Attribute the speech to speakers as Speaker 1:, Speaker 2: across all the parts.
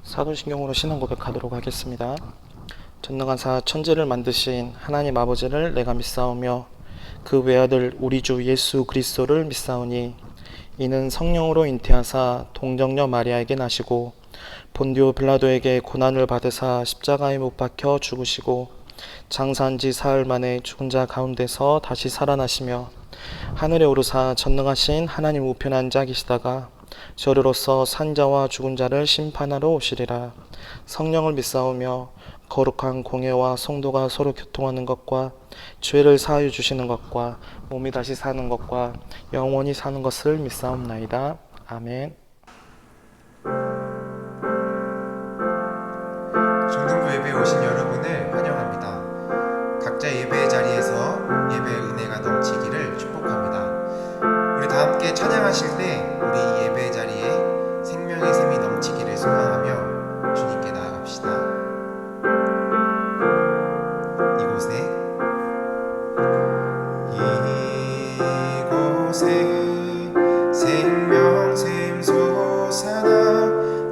Speaker 1: 사도신경으로 신앙 고백하도록 하겠습니다. 전능하사 천지를 만드신 하나님 아버지를 내가 믿사오며 그 외아들 우리 주 예수 그리스도를 믿사오니 이는 성령으로 잉태하사 동정녀 마리아에게 나시고 본디오 빌라도에게 고난을 받으사 십자가에 못 박혀 죽으시고 장사한 지 사흘 만에 죽은 자 가운데서 다시 살아나시며 하늘에 오르사 전능하신 하나님 우편에 앉아 계시다가 저리로서 산자와 죽은 자를 심판하러 오시리라. 성령을 믿사오며 거룩한 공예와 성도가 서로 교통하는 것과 죄를 사하여 주시는 것과 몸이 다시 사는 것과 영원히 사는 것을 믿사옵나이다. 아멘.
Speaker 2: 중등부 예배에 오신 여러분을 환영합니다. 각자 예배의 자리에서 예배의 은혜가 넘치기를 축복합니다. 우리 다 함께 찬양하실 때 우리 예배의 자리에 생명의 샘이 넘치기를 소망하며 주님께 나아갑시다. 이곳에 생명샘 솟아나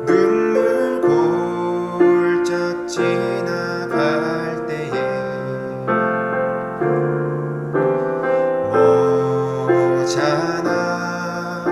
Speaker 2: 눈물 골짝 지나갈 때에 머잖아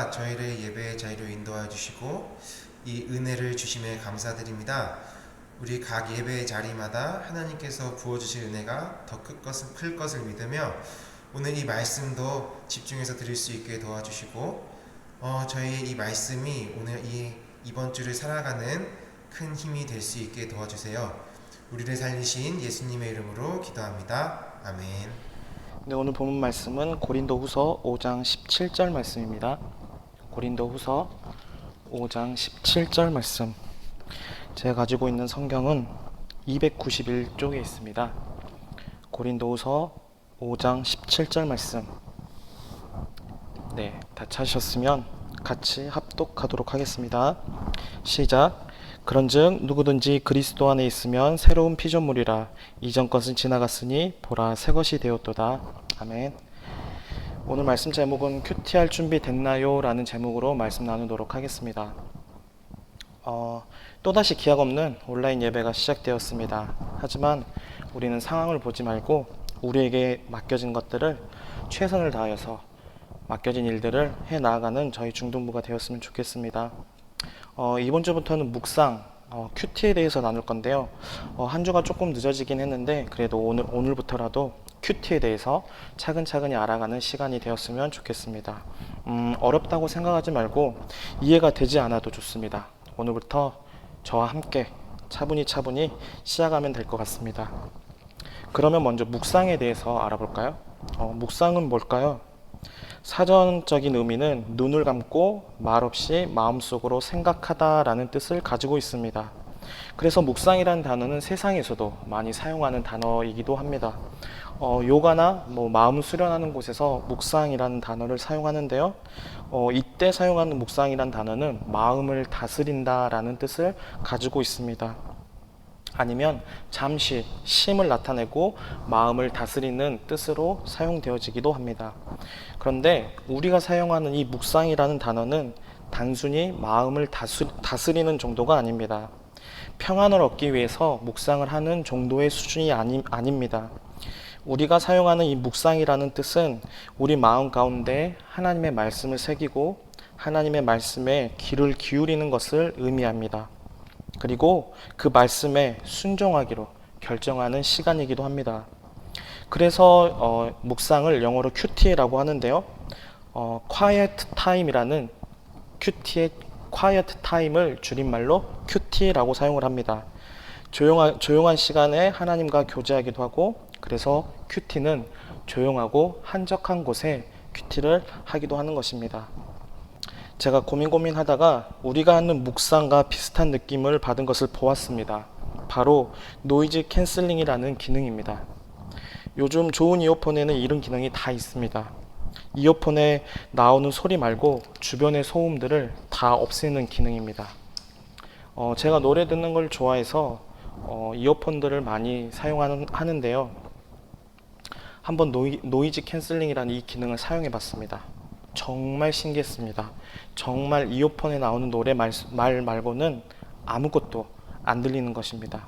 Speaker 2: 때마다 저희를 예배의 자리로 인도하여 주시고 이 은혜를 주심에 감사드립니다. 우리 각 예배의 자리마다 하나님께서 부어주실 은혜가 더 클 것을 믿으며 오늘 이 말씀도 집중해서 들을 수 있게 도와주시고 저희의 이 말씀이 오늘 이번 주를 살아가는 큰 힘이 될 수 있게 도와주세요. 우리를 살리신 예수님의 이름으로 기도합니다. 아멘.
Speaker 1: 네, 오늘 본문 말씀은 고린도후서 5장 17절 말씀입니다. 고린도후서 5장 17절 말씀. 제가 가지고 있는 성경은 291쪽에 있습니다. 고린도후서 5장 17절 말씀. 네, 다 찾으셨으면 같이 합독하도록 하겠습니다. 시작. 그런즉 누구든지 그리스도 안에 있으면 새로운 피조물이라. 이전 것은 지나갔으니 보라 새 것이 되었도다. 아멘. 오늘 말씀 제목은 큐티할 준비 됐나요? 라는 제목으로 말씀 나누도록 하겠습니다. 또다시 기약 없는 온라인 예배가 시작되었습니다. 하지만 우리는 상황을 보지 말고 우리에게 맡겨진 것들을 최선을 다하여서 맡겨진 일들을 해 나아가는 저희 중등부가 되었으면 좋겠습니다. 이번 주부터는 묵상, 큐티에 대해서 나눌 건데요. 한 주가 조금 늦어지긴 했는데 그래도 오늘부터라도 큐티에 대해서 차근차근히 알아가는 시간이 되었으면 좋겠습니다. 어렵다고 생각하지 말고 이해가 되지 않아도 좋습니다. 오늘부터 저와 함께 차분히 시작하면 될 것 같습니다. 그러면 먼저 묵상에 대해서 알아볼까요? 묵상은 뭘까요? 사전적인 의미는 눈을 감고 말없이 마음속으로 생각하다라는 뜻을 가지고 있습니다. 그래서 묵상이라는 단어는 세상에서도 많이 사용하는 단어이기도 합니다. 요가나 마음 수련하는 곳에서 묵상이라는 단어를 사용하는데요. 이때 사용하는 묵상이라는 단어는 마음을 다스린다라는 뜻을 가지고 있습니다. 아니면 잠시 심을 나타내고 마음을 다스리는 뜻으로 사용되어지기도 합니다. 그런데 우리가 사용하는 이 묵상이라는 단어는 단순히 마음을 다스리는 정도가 아닙니다. 평안을 얻기 위해서 묵상을 하는 정도의 수준이 아닙니다. 우리가 사용하는 이 묵상이라는 뜻은 우리 마음 가운데 하나님의 말씀을 새기고 하나님의 말씀에 귀를 기울이는 것을 의미합니다. 그리고 그 말씀에 순종하기로 결정하는 시간이기도 합니다. 그래서 묵상을 영어로 큐티라고 하는데요. quiet time이라는 큐티의 quiet time을 줄임말로 큐티라고 사용을 합니다. 조용한 시간에 하나님과 교제하기도 하고 그래서 큐티는 조용하고 한적한 곳에 큐티를 하기도 하는 것입니다. 제가 고민하다가 우리가 하는 묵상과 비슷한 느낌을 받은 것을 보았습니다. 바로 노이즈 캔슬링이라는 기능입니다. 요즘 좋은 이어폰에는 이런 기능이 다 있습니다. 이어폰에 나오는 소리 말고 주변의 소음들을 다 없애는 기능입니다. 제가 노래 듣는 걸 좋아해서 이어폰들을 많이 사용하는데요. 한번 노이즈 캔슬링이라는 이 기능을 사용해 봤습니다. 정말 신기했습니다. 정말 이어폰에 나오는 노래 말 말고는 아무것도 안 들리는 것입니다.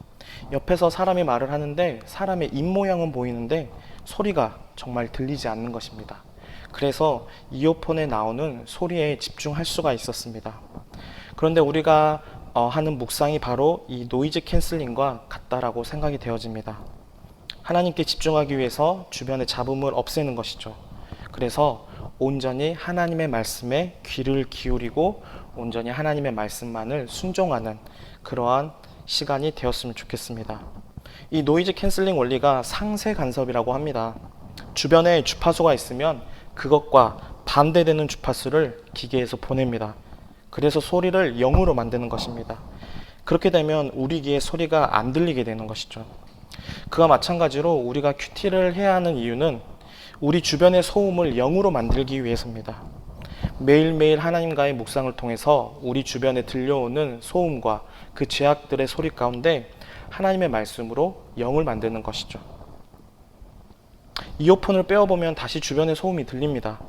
Speaker 1: 옆에서 사람이 말을 하는데 사람의 입모양은 보이는데 소리가 정말 들리지 않는 것입니다. 그래서 이어폰에 나오는 소리에 집중할 수가 있었습니다. 그런데 우리가 하는 묵상이 바로 이 노이즈 캔슬링과 같다라고 생각이 되어집니다. 하나님께 집중하기 위해서 주변의 잡음을 없애는 것이죠. 그래서 온전히 하나님의 말씀에 귀를 기울이고 온전히 하나님의 말씀만을 순종하는 그러한 시간이 되었으면 좋겠습니다. 이 노이즈 캔슬링 원리가 상세 간섭이라고 합니다. 주변에 주파수가 있으면 그것과 반대되는 주파수를 기계에서 보냅니다. 그래서 소리를 0으로 만드는 것입니다. 그렇게 되면 우리 귀에 소리가 안 들리게 되는 것이죠. 그와 마찬가지로 우리가 큐티를 해야 하는 이유는 우리 주변의 소음을 0으로 만들기 위해서입니다. 매일매일 하나님과의 묵상을 통해서 우리 주변에 들려오는 소음과 그 죄악들의 소리 가운데 하나님의 말씀으로 0을 만드는 것이죠. 이어폰을 빼어보면 다시 주변의 소음이 들립니다.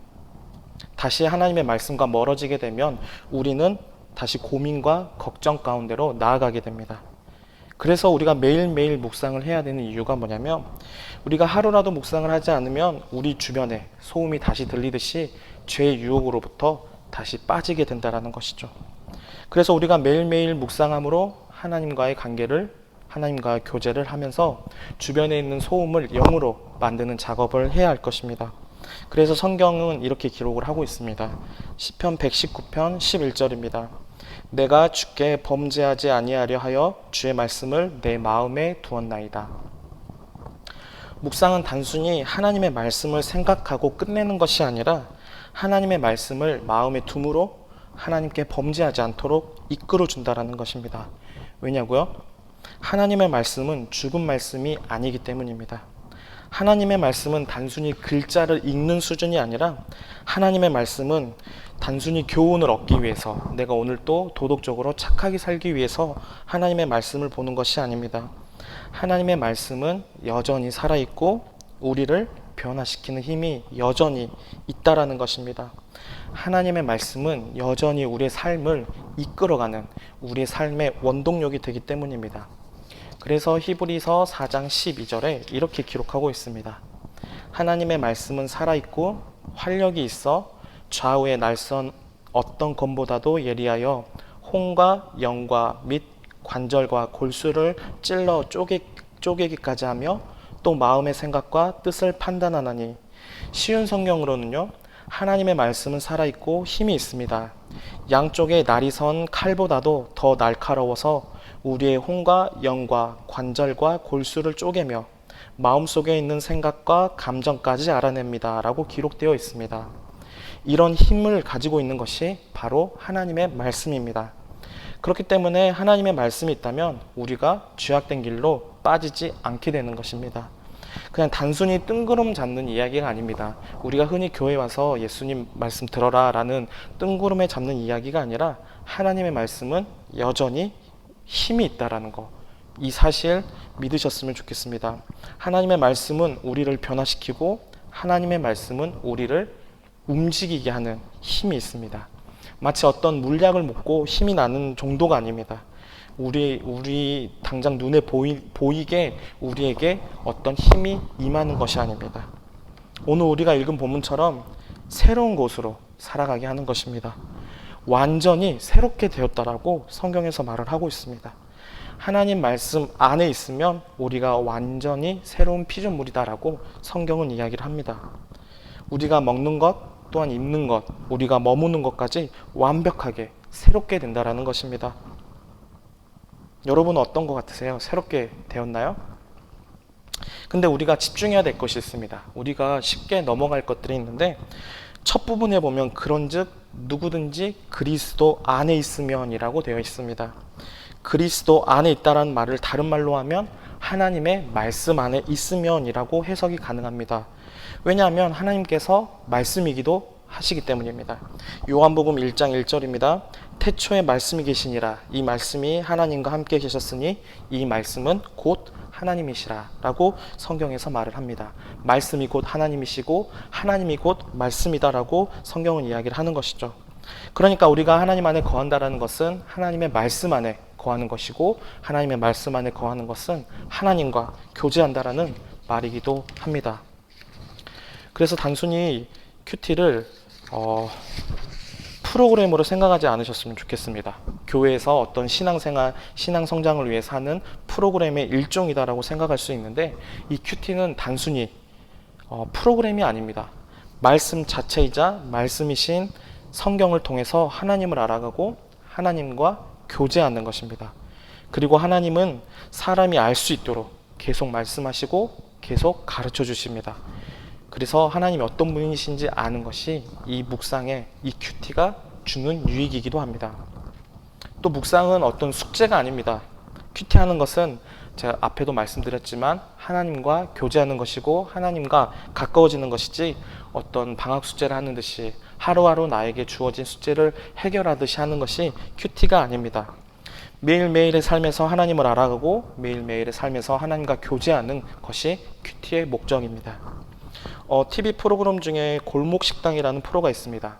Speaker 1: 다시 하나님의 말씀과 멀어지게 되면 우리는 다시 고민과 걱정 가운데로 나아가게 됩니다. 그래서 우리가 매일매일 묵상을 해야 되는 이유가 뭐냐면 우리가 하루라도 묵상을 하지 않으면 우리 주변에 소음이 다시 들리듯이 죄의 유혹으로부터 다시 빠지게 된다라는 것이죠. 그래서 우리가 매일매일 묵상함으로 하나님과의 관계를, 하나님과 교제를 하면서 주변에 있는 소음을 영으로 만드는 작업을 해야 할 것입니다. 그래서 성경은 이렇게 기록을 하고 있습니다. 시편 119편 11절입니다. 내가 주께 범죄하지 아니하려 하여 주의 말씀을 내 마음에 두었나이다. 묵상은 단순히 하나님의 말씀을 생각하고 끝내는 것이 아니라 하나님의 말씀을 마음에 둠으로 하나님께 범죄하지 않도록 이끌어 준다라는 것입니다. 왜냐고요? 하나님의 말씀은 죽은 말씀이 아니기 때문입니다. 하나님의 말씀은 단순히 글자를 읽는 수준이 아니라 하나님의 말씀은 단순히 교훈을 얻기 위해서, 내가 오늘 또 도덕적으로 착하게 살기 위해서 하나님의 말씀을 보는 것이 아닙니다. 하나님의 말씀은 여전히 살아있고 우리를 변화시키는 힘이 여전히 있다라는 것입니다. 하나님의 말씀은 여전히 우리의 삶을 이끌어가는 우리의 삶의 원동력이 되기 때문입니다. 그래서 히브리서 4장 12절에 이렇게 기록하고 있습니다. 하나님의 말씀은 살아있고 활력이 있어 좌우의 날선 어떤 검보다도 예리하여 혼과 영과 및 관절과 골수를 찔러 쪼개기까지 하며 또 마음의 생각과 뜻을 판단하나니. 쉬운 성경으로는요, 하나님의 말씀은 살아있고 힘이 있습니다. 양쪽에 날이 선 칼보다도 더 날카로워서 우리의 혼과 영과 관절과 골수를 쪼개며 마음속에 있는 생각과 감정까지 알아냅니다 라고 기록되어 있습니다. 이런 힘을 가지고 있는 것이 바로 하나님의 말씀입니다. 그렇기 때문에 하나님의 말씀이 있다면 우리가 죄악된 길로 빠지지 않게 되는 것입니다. 그냥 단순히 뜬구름 잡는 이야기가 아닙니다. 우리가 흔히 교회 와서 예수님 말씀 들어라 라는 뜬구름에 잡는 이야기가 아니라 하나님의 말씀은 여전히 힘이 있다라는 거, 이 사실 믿으셨으면 좋겠습니다. 하나님의 말씀은 우리를 변화시키고 하나님의 말씀은 우리를 움직이게 하는 힘이 있습니다. 마치 어떤 물약을 먹고 힘이 나는 정도가 아닙니다. 우리 당장 눈에 보이게 우리에게 어떤 힘이 임하는 것이 아닙니다. 오늘 우리가 읽은 본문처럼 새로운 곳으로 살아가게 하는 것입니다. 완전히 새롭게 되었다라고 성경에서 말을 하고 있습니다. 하나님 말씀 안에 있으면 우리가 완전히 새로운 피조물이다라고 성경은 이야기를 합니다. 우리가 먹는 것 또한 입는 것, 우리가 머무는 것까지 완벽하게 새롭게 된다라는 것입니다. 여러분은 어떤 것 같으세요? 새롭게 되었나요? 근데 우리가 집중해야 될 것이 있습니다. 우리가 쉽게 넘어갈 것들이 있는데 첫 부분에 보면 그런즉 누구든지 그리스도 안에 있으면이라고 되어 있습니다. 그리스도 안에 있다라는 말을 다른 말로 하면 하나님의 말씀 안에 있으면이라고 해석이 가능합니다. 왜냐하면 하나님께서 말씀이기도 하시기 때문입니다. 요한복음 1장 1절입니다. 태초에 말씀이 계시니라. 이 말씀이 하나님과 함께 계셨으니 이 말씀은 곧 하나님이시라 라고 성경에서 말을 합니다. 말씀이 곧 하나님이시고 하나님이 곧 말씀이다라고 성경은 이야기를 하는 것이죠. 그러니까 우리가 하나님 안에 거한다라는 것은 하나님의 말씀 안에 거하는 것이고 하나님의 말씀 안에 거하는 것은 하나님과 교제한다라는 말이기도 합니다. 그래서 단순히 큐티를 프로그램으로 생각하지 않으셨으면 좋겠습니다. 교회에서 어떤 신앙생활, 신앙성장을 위해서 하는 프로그램의 일종이다라고 생각할 수 있는데 이 큐티는 단순히 프로그램이 아닙니다. 말씀 자체이자 말씀이신 성경을 통해서 하나님을 알아가고 하나님과 교제하는 것입니다. 그리고 하나님은 사람이 알 수 있도록 계속 말씀하시고 계속 가르쳐 주십니다. 그래서 하나님이 어떤 분이신지 아는 것이 이 묵상의 이 큐티가 주는 유익이기도 합니다. 또 묵상은 어떤 숙제가 아닙니다. 큐티하는 것은 제가 앞에도 말씀드렸지만 하나님과 교제하는 것이고 하나님과 가까워지는 것이지 어떤 방학 숙제를 하는 듯이 하루하루 나에게 주어진 숙제를 해결하듯이 하는 것이 큐티가 아닙니다. 매일매일의 삶에서 하나님을 알아가고 매일매일의 삶에서 하나님과 교제하는 것이 큐티의 목적입니다. TV 프로그램 중에 골목식당이라는 프로가 있습니다.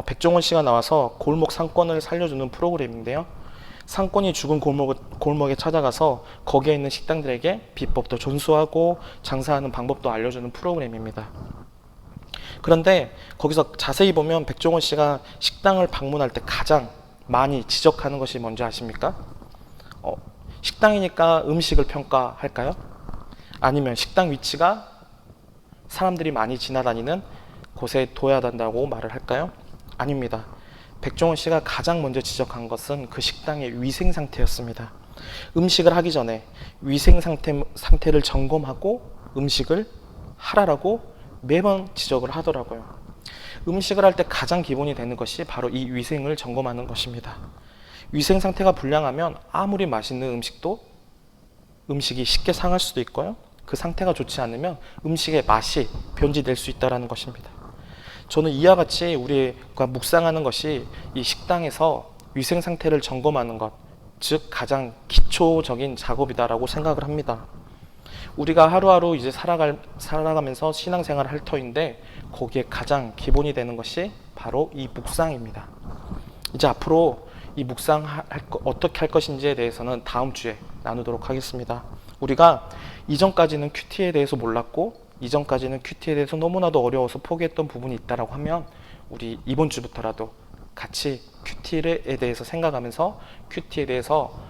Speaker 1: 백종원 씨가 나와서 골목 상권을 살려주는 프로그램인데요. 상권이 죽은 골목에 찾아가서 거기에 있는 식당들에게 비법도 전수하고 장사하는 방법도 알려주는 프로그램입니다. 그런데 거기서 자세히 보면 백종원 씨가 식당을 방문할 때 가장 많이 지적하는 것이 뭔지 아십니까? 식당이니까 음식을 평가할까요? 아니면 식당 위치가 사람들이 많이 지나다니는 곳에 둬야 된다고 말을 할까요? 아닙니다. 백종원 씨가 가장 먼저 지적한 것은 그 식당의 위생 상태였습니다. 음식을 하기 전에 위생 상태를 점검하고 음식을 하라라고 매번 지적을 하더라고요. 음식을 할 때 가장 기본이 되는 것이 바로 이 위생을 점검하는 것입니다. 위생 상태가 불량하면 아무리 맛있는 음식이 쉽게 상할 수도 있고요. 그 상태가 좋지 않으면 음식의 맛이 변질될 수 있다는 것입니다. 저는 이와 같이 우리가 묵상하는 것이 이 식당에서 위생 상태를 점검하는 것, 즉 가장 기초적인 작업이다라고 생각을 합니다. 우리가 하루하루 이제 살아가면서 신앙생활을 할 터인데 거기에 가장 기본이 되는 것이 바로 이 묵상입니다. 이제 앞으로 이 묵상 어떻게 할 것인지에 대해서는 다음 주에 나누도록 하겠습니다. 우리가 이전까지는 큐티에 대해서 몰랐고 이전까지는 큐티에 대해서 너무나도 어려워서 포기했던 부분이 있다라고 하면 우리 이번 주부터라도 같이 큐티에 대해서 생각하면서 큐티에 대해서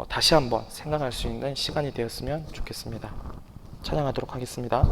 Speaker 1: 다시 한번 생각할 수 있는 시간이 되었으면 좋겠습니다. 찬양하도록 하겠습니다.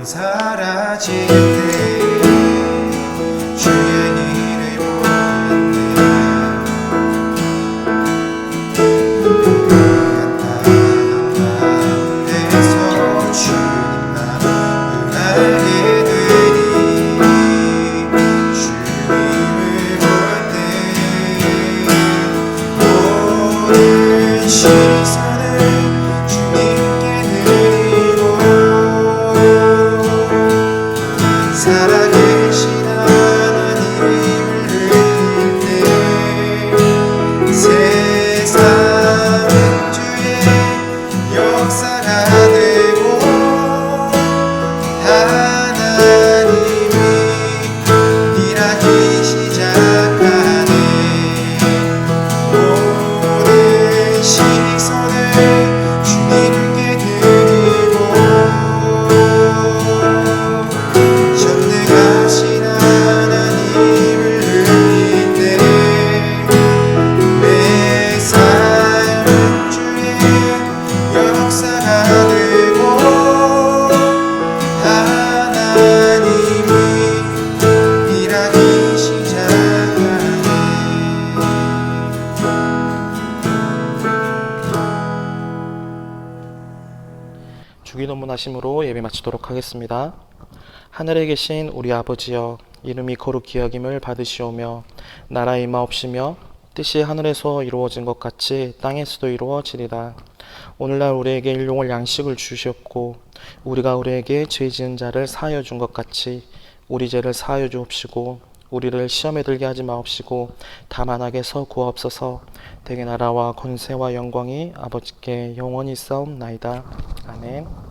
Speaker 2: 사라질 때 주의 일을 보았네. 가운데서 주님만 알게 되니 주님을 볼 때 모든 시선을 주님께 드리고 살아계신 하나님을 느낄 때 세상은 주의 역사가 되고 하나님이 일하기 시작하네. 모든 시선을 주님께 드리고 전능하신 하나님을 느낄 때 내 삶은 주의 역사가 되고 하나님이 일하기 시작하네.
Speaker 1: 주기도문하심으로 예배 마치도록 하겠습니다. 하늘에 계신 우리 아버지여, 이름이 거룩히 여김을 받으시오며 나라의 임하옵시며 뜻이 하늘에서 이루어진 것 같이 땅에서도 이루어지리다. 오늘날 우리에게 일용할 양식을 주시옵고 우리가 우리에게 죄 지은 자를 사하여 준 것 같이 우리 죄를 사하여 주옵시고 우리를 시험에 들게 하지 마옵시고 다만 악에서 구하옵소서. 대개 나라와 권세와 영광이 아버지께 영원히 있사옵나이다. 아멘.